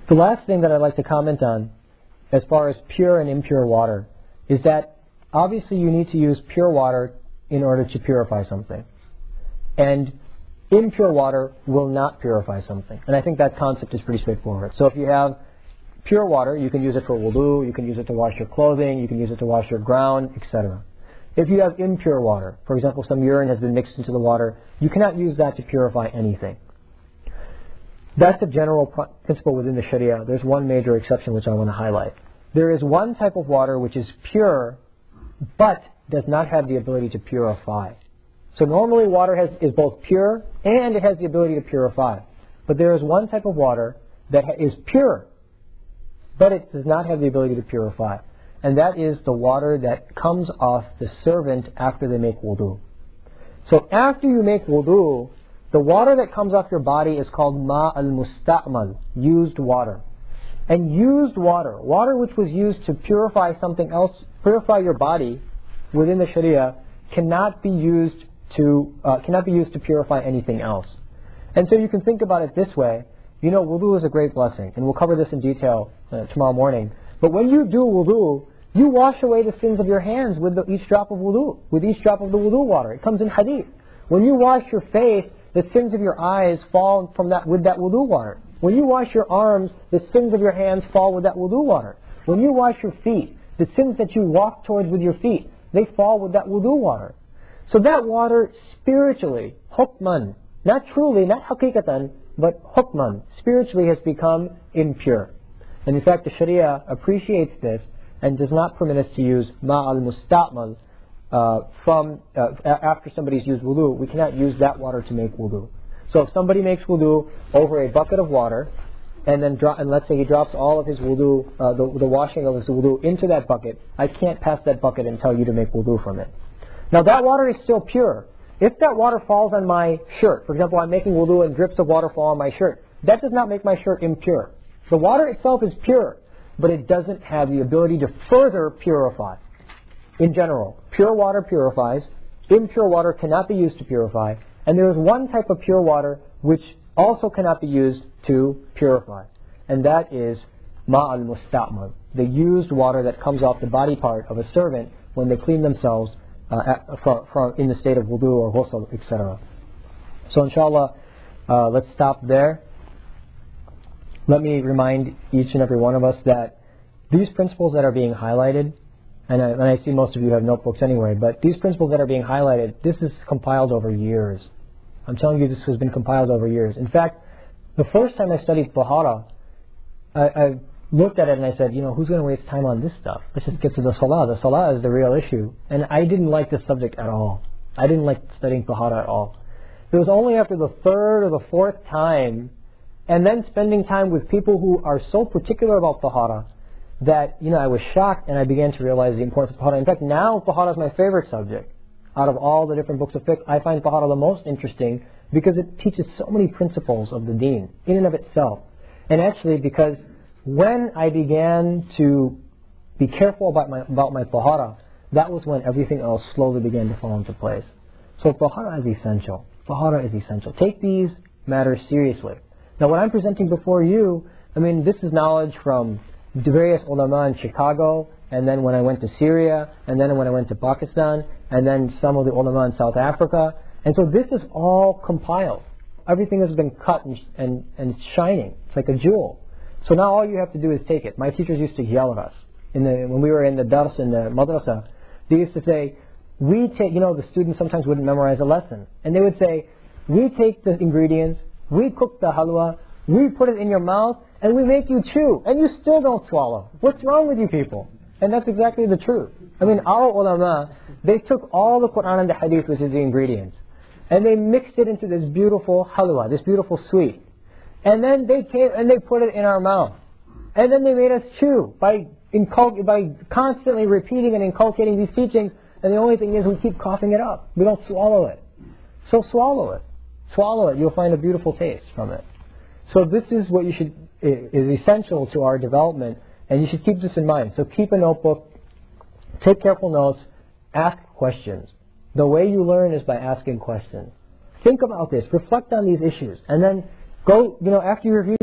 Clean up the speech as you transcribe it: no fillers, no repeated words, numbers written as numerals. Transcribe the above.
The last thing that I'd like to comment on, as far as pure and impure water, is that obviously you need to use pure water in order to purify something. And impure water will not purify something. And I think that concept is pretty straightforward. So if you have pure water, you can use it for wudu, you can use it to wash your clothing, you can use it to wash your ground, etc. If you have impure water, for example, some urine has been mixed into the water, you cannot use that to purify anything. That's a general principle within the Sharia. There's one major exception which I want to highlight. There is one type of water which is pure, but does not have the ability to purify. So normally water is both pure and it has the ability to purify. But there is one type of water that is pure, but it does not have the ability to purify. And that is the water that comes off the servant after they make wudu. So after you make wudu, the water that comes off your body is called ma'al-musta'mal, used water. And used water, water which was used to purify something else, purify your body within the Sharia, cannot be used to purify anything else. And so you can think about it this way. You know, wudu is a great blessing, and we'll cover this in detail tomorrow morning. But when you do wudu, you wash away the sins of your hands with each drop of wudu, with each drop of the wudu water. It comes in hadith. When you wash your face, the sins of your eyes fall with that wudu water. When you wash your arms, the sins of your hands fall with that wudu water. When you wash your feet, the sins that you walk towards with your feet, they fall with that wudu water. So that water spiritually, hukman, not truly, not haqiqatan, but hukman, spiritually has become impure. And in fact, the Sharia appreciates this and does not permit us to use ma'al-musta'mal after somebody's used wudu. We cannot use that water to make wudu. So if somebody makes wudu over a bucket of water, and let's say he drops all of his wudu, the washing of his wudu into that bucket, I can't pass that bucket and tell you to make wudu from it. Now that water is still pure. If that water falls on my shirt, for example, I'm making wudu and drips of water fall on my shirt, that does not make my shirt impure. The water itself is pure, but it doesn't have the ability to further purify. In general, pure water purifies, impure water cannot be used to purify, and there is one type of pure water which also cannot be used to purify, and that is ma'al-musta'mal, the used water that comes off the body part of a servant when they clean themselves in the state of wudu or ghusl, etc. So inshallah, let's stop there. Let me remind each and every one of us that these principles that are being highlighted, and I see most of you have notebooks anyway, but these principles that are being highlighted, this is compiled over years. I'm telling you, this has been compiled over years. In fact, the first time I studied Tahara, I looked at it and I said, who's going to waste time on this stuff? Let's just get to the Salah. The Salah is the real issue. And I didn't like this subject at all. I didn't like studying Tahara at all. It was only after the third or the fourth time, and then spending time with people who are so particular about Tahara, that I was shocked and I began to realize the importance of Tahara. In fact, now Tahara is my favorite subject. Out of all the different books of fiqh, I find Tahara the most interesting because it teaches so many principles of the deen in and of itself. And actually, because when I began to be careful about my Tahara, that was when everything else slowly began to fall into place. So Tahara is essential. Tahara is essential. Take these matters seriously. Now what I'm presenting before you, this is knowledge from the various ulama in Chicago, and then when I went to Syria, and then when I went to Pakistan, and then some of the ulama in South Africa. And so this is all compiled. Everything has been cut and it's shining. It's like a jewel. So now all you have to do is take it. My teachers used to yell at us. When we were in the dars in the madrasa, they used to say, the students sometimes wouldn't memorize a lesson. And they would say, we take the ingredients, we cook the halwa, we put it in your mouth, and we make you chew, and you still don't swallow. What's wrong with you people? And that's exactly the truth. Our ulama, they took all the Quran and the Hadith, which is the ingredients, and they mixed it into this beautiful halwa, this beautiful sweet. And then they came and they put it in our mouth. And then they made us chew by constantly repeating and inculcating these teachings, and the only thing is we keep coughing it up. We don't swallow it. So swallow it. Swallow it. You'll find a beautiful taste from it. So this is what is essential to our development, and you should keep this in mind. So keep a notebook, take careful notes, ask questions. The way you learn is by asking questions. Think about this, reflect on these issues, and then go, after you review